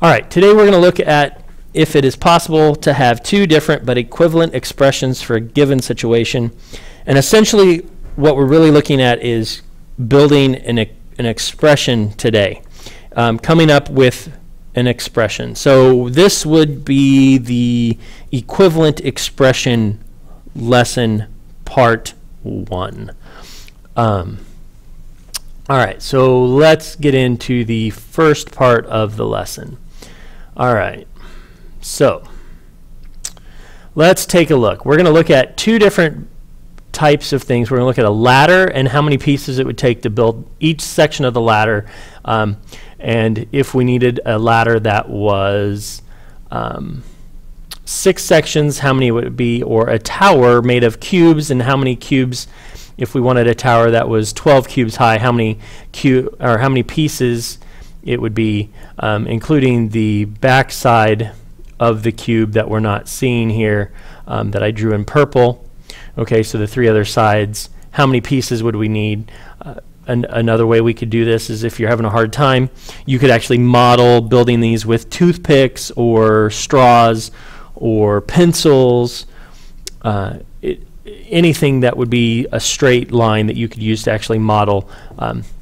All right, today we're going to look at if it is possible to have two different but equivalent expressions for a given situation. And essentially what we're really looking at is building an expression today, coming up with an expression. So this would be the equivalent expression lesson part 1. All right, so let's get into the first part of the lesson. All right, so let's take a look. We're going to look at two different types of things. We're going to look at a ladder and how many pieces it would take to build each section of the ladder. And if we needed a ladder that was 6 sections, how many would it be? Or a tower made of cubes, and how many cubes? If we wanted a tower that was 12 cubes high, how many pieces it would be, including the back side of the cube that we're not seeing here, that I drew in purple. Okay, so the 3 other sides, how many pieces would we need? Another way we could do this is if you're having a hard time, you could actually model building these with toothpicks or straws or pencils, anything that would be a straight line that you could use to actually model.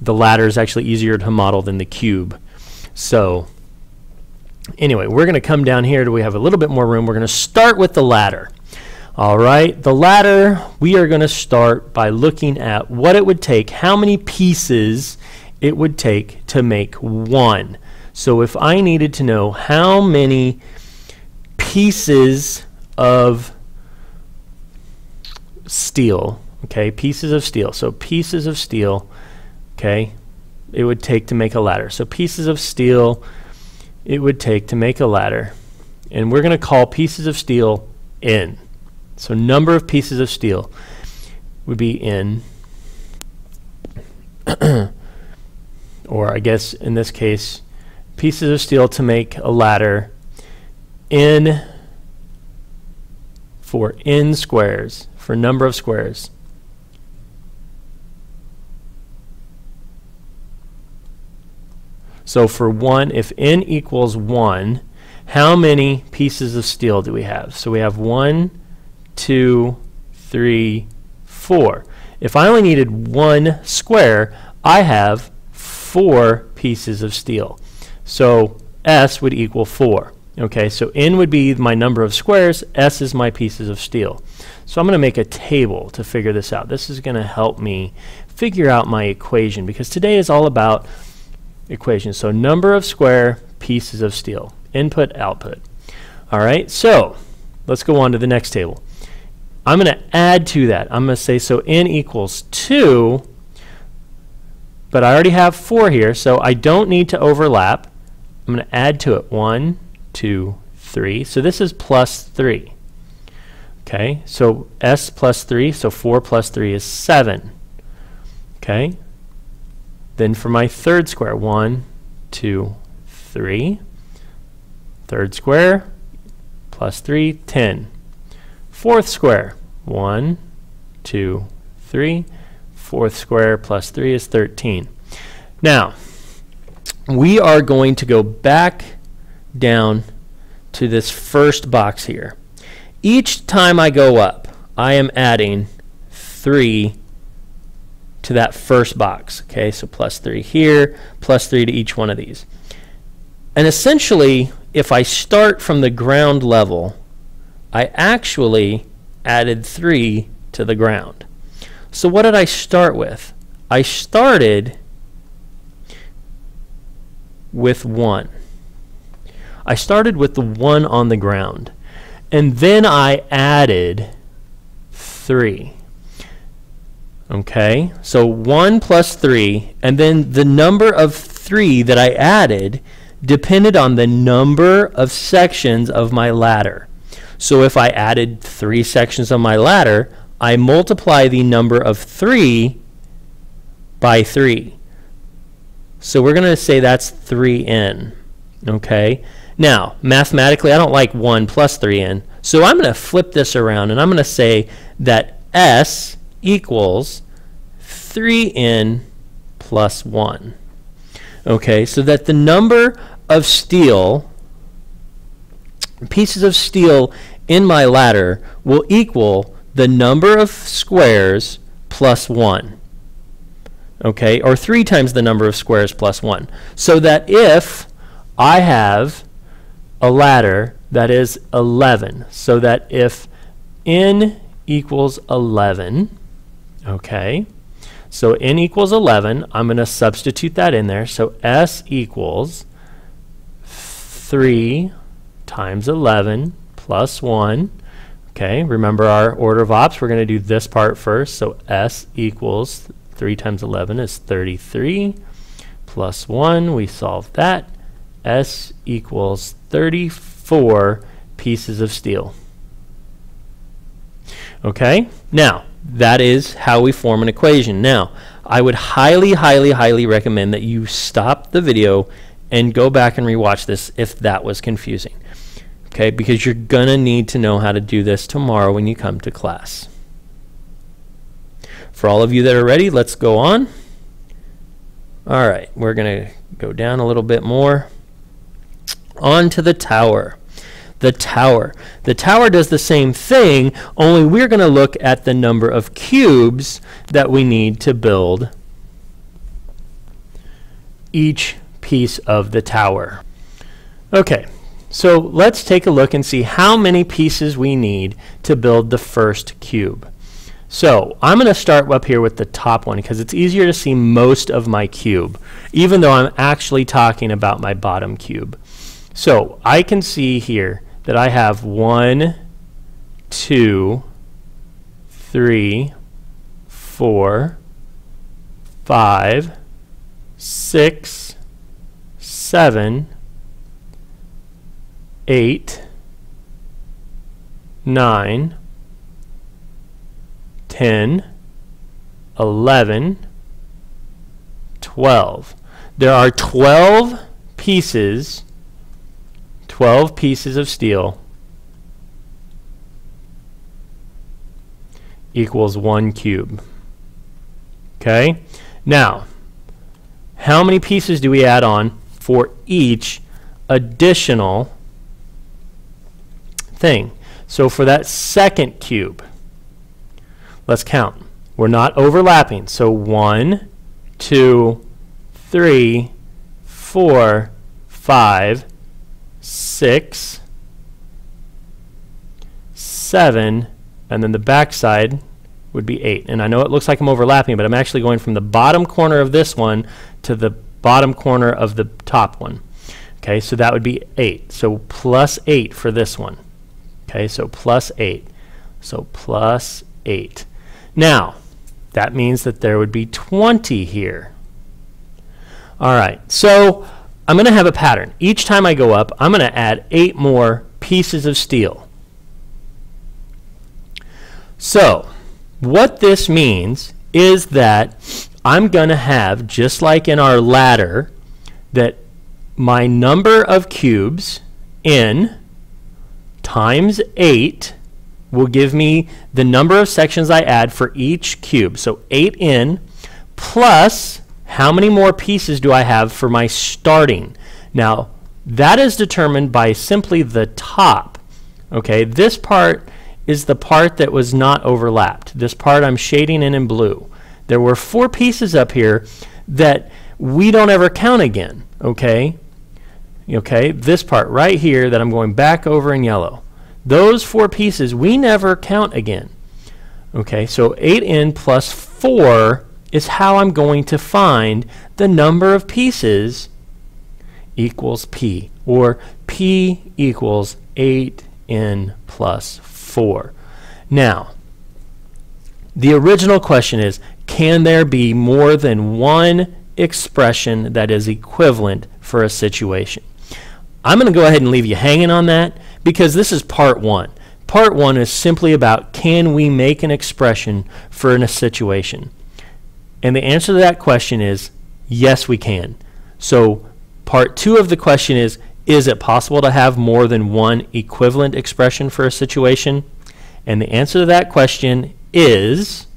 The ladder is actually easier to model than the cube. So anyway, we're going to come down here till we have a little bit more room. We're going to start with the ladder. All right, the ladder, we are going to start by looking at what it would take, how many pieces it would take to make one. So if I needed to know how many pieces of steel, okay, pieces of steel, so pieces of steel, okay, it would take to make a ladder. So pieces of steel it would take to make a ladder, and we're going to call pieces of steel N. So number of pieces of steel would be N, or I guess in this case, pieces of steel to make a ladder, N for N squares, for number of squares. So for 1, if N equals 1, how many pieces of steel do we have? So we have 1, 2, 3, 4. If I only needed 1 square, I have 4 pieces of steel. So S would equal 4. Okay, so N would be my number of squares, S is my pieces of steel. So I'm going to make a table to figure this out. This is going to help me figure out my equation, because today is all about equations. So number of square pieces of steel, input, output. All right, so let's go on to the next table. I'm going to add to that. I'm going to say, so N equals 2, but I already have 4 here, so I don't need to overlap. I'm going to add to it 1, 2, 3. So this is plus 3. Okay, so S plus 3, so 4 plus 3 is 7. Okay, then for my third square, 1, 2, 3. Third square, plus 3, 10. Fourth square, 1, 2, 3. Fourth square plus 3 is 13. Now, we are going to go back down to this first box here. Each time I go up, I am adding 3 to that first box. Okay, so plus 3 here, plus 3 to each one of these. And essentially, if I start from the ground level, I actually added 3 to the ground. So what did I start with? I started with 1. I started with the 1 on the ground, and then I added 3. Okay, so 1 plus 3, and then the number of 3 that I added depended on the number of sections of my ladder. So if I added 3 sections of my ladder, I multiply the number of 3 by 3. So we're going to say that's 3n. Okay, now mathematically I don't like 1 plus 3n, so I'm going to flip this around and I'm going to say that S equals 3n plus 1. Okay, so that the number of steel pieces of steel in my ladder will equal the number of squares plus 1. Okay, or 3 times the number of squares plus 1. So that if I have a ladder that is 11, so that if n equals 11, okay, so n equals 11, I'm going to substitute that in there. So S equals 3 times 11 plus 1. Okay, remember our order of ops. We're going to do this part first. So S equals 3 times 11 is 33 plus 1. We solve that. S equals 34 pieces of steel. Okay, now that is how we form an equation. Now, I would highly, highly, highly recommend that you stop the video and go back and rewatch this if that was confusing. Okay, because you're going to need to know how to do this tomorrow when you come to class. For all of you that are ready, let's go on. All right, we're going to go down a little bit more. On to the tower. The tower. The tower does the same thing, only we're going to look at the number of cubes that we need to build each piece of the tower. Okay, so let's take a look and see how many pieces we need to build the first cube. So I'm going to start up here with the top one because it's easier to see most of my cube, even though I'm actually talking about my bottom cube. So I can see here that I have 1, 2, 3, 4, 5, 6, 7, 8, 9, 10, 11, 12. There are 12 pieces of steel equals 1 cube. Okay? Now, how many pieces do we add on for each additional thing? So for that second cube, let's count. We're not overlapping. So 1, 2, 3, 4, 5, 6, 7, and then the back side would be 8. And I know it looks like I'm overlapping, but I'm actually going from the bottom corner of this one to the bottom corner of the top one. Okay, so that would be 8. So plus 8 for this one. Okay, so plus 8. So plus 8. Now, that means that there would be 20 here. All right, so I'm going to have a pattern. Each time I go up, I'm going to add 8 more pieces of steel. So what this means is that I'm going to have, just like in our ladder, that my number of cubes, n, times 8 will give me the number of sections I add for each cube. So 8n plus how many more pieces do I have for my starting? Now, that is determined by simply the top. Okay, this part is the part that was not overlapped. This part I'm shading in blue. There were 4 pieces up here that we don't ever count again. Okay, this part right here that I'm going back over in yellow. Those 4 pieces we never count again. Okay, so 8n plus 4 is how I'm going to find the number of pieces equals P, or P equals 8n plus 4. Now, the original question is, can there be more than one expression that is equivalent for a situation? I'm going to go ahead and leave you hanging on that because this is part 1. Part 1 is simply about, can we make an expression for a situation? And the answer to that question is, yes, we can. So part 2 of the question is it possible to have more than one equivalent expression for a situation? And the answer to that question is